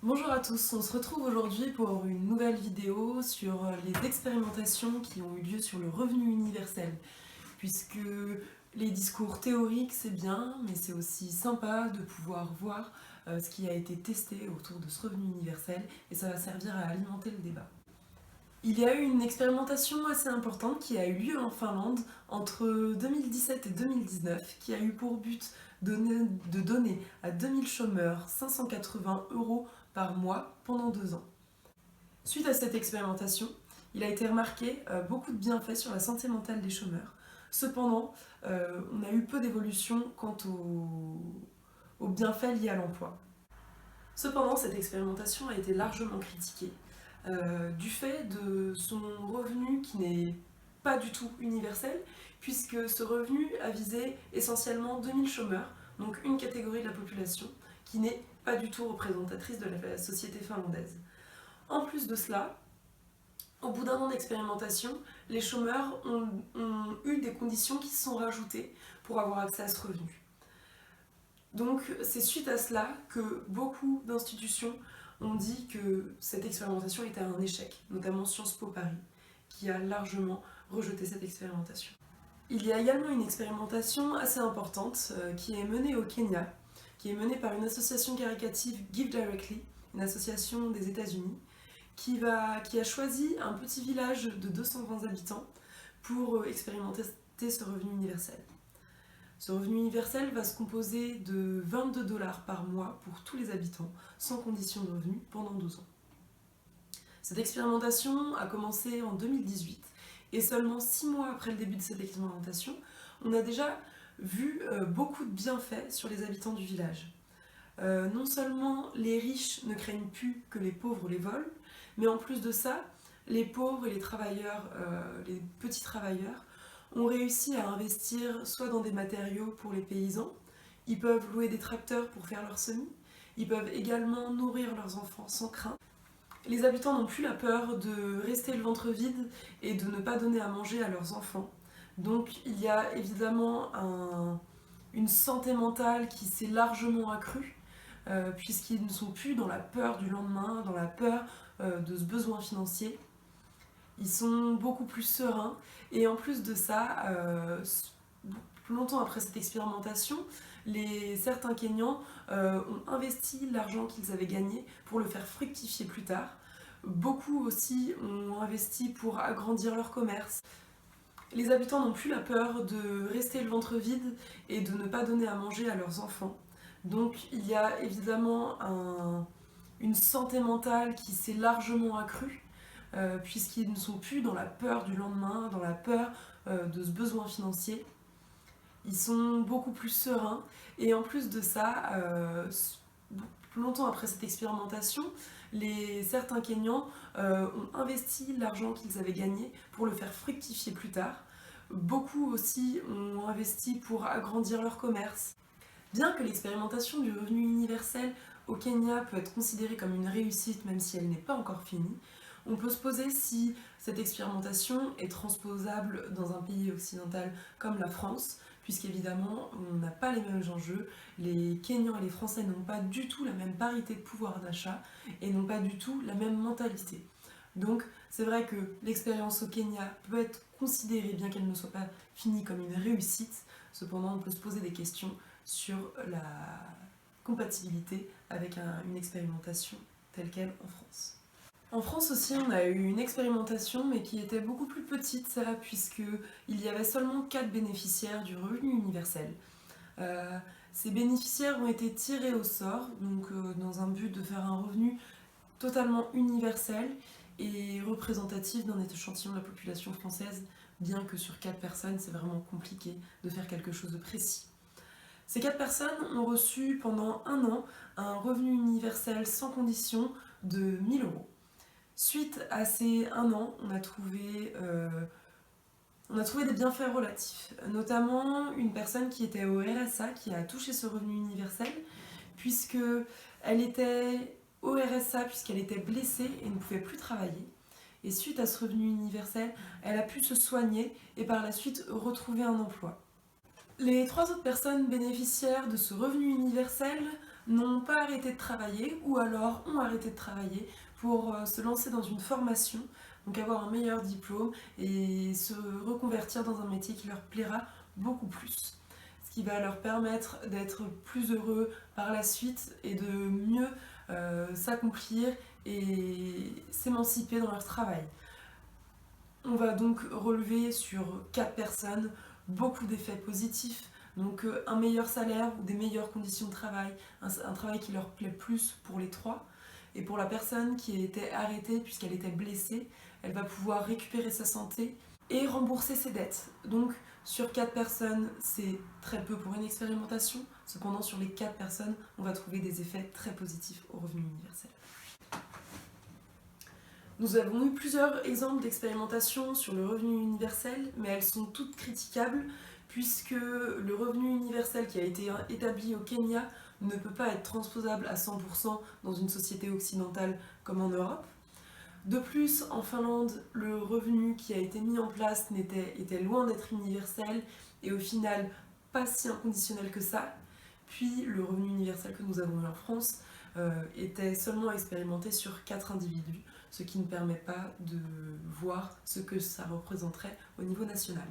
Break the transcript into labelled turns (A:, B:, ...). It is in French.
A: Bonjour à tous, on se retrouve aujourd'hui pour une nouvelle vidéo sur les expérimentations qui ont eu lieu sur le revenu universel. Puisque les discours théoriques c'est bien, mais c'est aussi sympa de pouvoir voir ce qui a été testé autour de ce revenu universel et ça va servir à alimenter le débat. Il y a eu une expérimentation assez importante qui a eu lieu en Finlande entre 2017 et 2019 qui a eu pour but de donner à 2000 chômeurs 580 € par mois pendant 2 ans. Suite à cette expérimentation, il a été remarqué beaucoup de bienfaits sur la santé mentale des chômeurs. Cependant, on a eu peu d'évolution quant aux bienfaits liés à l'emploi. Cependant, cette expérimentation a été largement critiquée du fait de son revenu qui n'est pas du tout universel, puisque ce revenu a visé essentiellement 2000 chômeurs, donc une catégorie de la population qui n'est pas du tout représentatrice de la société finlandaise. En plus de cela, au bout d'un an d'expérimentation, les chômeurs ont eu des conditions qui se sont rajoutées pour avoir accès à ce revenu. Donc c'est suite à cela que beaucoup d'institutions ont dit que cette expérimentation était un échec, notamment Sciences Po Paris, qui a largement rejeté cette expérimentation. Il y a également une expérimentation assez importante qui est menée au Kenya, qui est menée par une association caritative Give Directly, une association des États-Unis, qui a choisi un petit village de 220 habitants pour expérimenter ce revenu universel. Ce revenu universel va se composer de 22 $ par mois pour tous les habitants, sans condition de revenu, pendant 12 ans. Cette expérimentation a commencé en 2018 et seulement 6 mois après le début de cette expérimentation, on a déjà vu beaucoup de bienfaits sur les habitants du village. Non seulement les riches ne craignent plus que les pauvres les volent, mais en plus de ça, les pauvres et les travailleurs, les petits travailleurs, ont réussi à investir soit dans des matériaux pour les paysans, ils peuvent louer des tracteurs pour faire leurs semis, ils peuvent également nourrir leurs enfants sans crainte. Les habitants n'ont plus la peur de rester le ventre vide et de ne pas donner à manger à leurs enfants. Donc il y a évidemment une santé mentale qui s'est largement accrue, puisqu'ils ne sont plus dans la peur du lendemain, dans la peur de ce besoin financier. Ils sont beaucoup plus sereins et en plus de ça, longtemps après cette expérimentation, certains Kenyans ont investi l'argent qu'ils avaient gagné pour le faire fructifier plus tard. Beaucoup aussi ont investi pour agrandir leur commerce. Les habitants n'ont plus la peur de rester le ventre vide et de ne pas donner à manger à leurs enfants. Donc il y a évidemment une santé mentale qui s'est largement accrue, puisqu'ils ne sont plus dans la peur du lendemain, dans la peur de ce besoin financier. Ils sont beaucoup plus sereins et en plus de ça, longtemps après cette expérimentation, certains Kenyans ont investi l'argent qu'ils avaient gagné pour le faire fructifier plus tard. Beaucoup aussi ont investi pour agrandir leur commerce. Bien que l'expérimentation du revenu universel au Kenya peut être considérée comme une réussite même si elle n'est pas encore finie, on peut se poser si cette expérimentation est transposable dans un pays occidental comme la France, puisqu'évidemment on n'a pas les mêmes enjeux, les Kenyans et les Français n'ont pas du tout la même parité de pouvoir d'achat et n'ont pas du tout la même mentalité. Donc c'est vrai que l'expérience au Kenya peut être considérée, bien qu'elle ne soit pas finie, comme une réussite, cependant on peut se poser des questions sur la compatibilité avec une expérimentation telle qu'elle en France. En France aussi, on a eu une expérimentation, mais qui était beaucoup plus petite, ça, puisqu'il y avait seulement 4 bénéficiaires du revenu universel. Ces bénéficiaires ont été tirés au sort, donc dans un but de faire un revenu totalement universel et représentatif d'un échantillon de la population française, bien que sur 4 personnes, c'est vraiment compliqué de faire quelque chose de précis. Ces 4 personnes ont reçu pendant 1 an un revenu universel sans condition de 1000 €. Suite à ces 1 an, on a trouvé des bienfaits relatifs, notamment une personne qui était au RSA, qui a touché ce revenu universel, puisqu'elle était au RSA, puisqu'elle était blessée et ne pouvait plus travailler. Et suite à ce revenu universel, elle a pu se soigner et par la suite retrouver un emploi. Les 3 autres personnes bénéficiaires de ce revenu universel n'ont pas arrêté de travailler ou alors ont arrêté de travailler pour se lancer dans une formation, donc avoir un meilleur diplôme et se reconvertir dans un métier qui leur plaira beaucoup plus. Ce qui va leur permettre d'être plus heureux par la suite et de mieux s'accomplir et s'émanciper dans leur travail. On va donc relever sur 4 personnes beaucoup d'effets positifs, donc un meilleur salaire ou des meilleures conditions de travail, un travail qui leur plaît plus pour les 3. Et pour la personne qui a été arrêtée puisqu'elle était blessée, elle va pouvoir récupérer sa santé et rembourser ses dettes. Donc sur 4 personnes, c'est très peu pour une expérimentation. Cependant, sur les 4 personnes, on va trouver des effets très positifs au revenu universel. Nous avons eu plusieurs exemples d'expérimentation sur le revenu universel, mais elles sont toutes critiquables puisque le revenu universel qui a été établi au Kenya ne peut pas être transposable à 100% dans une société occidentale comme en Europe. De plus, en Finlande, le revenu qui a été mis en place était loin d'être universel et au final pas si inconditionnel que ça. Puis le revenu universel que nous avons eu en France était seulement expérimenté sur 4 individus, ce qui ne permet pas de voir ce que ça représenterait au niveau national.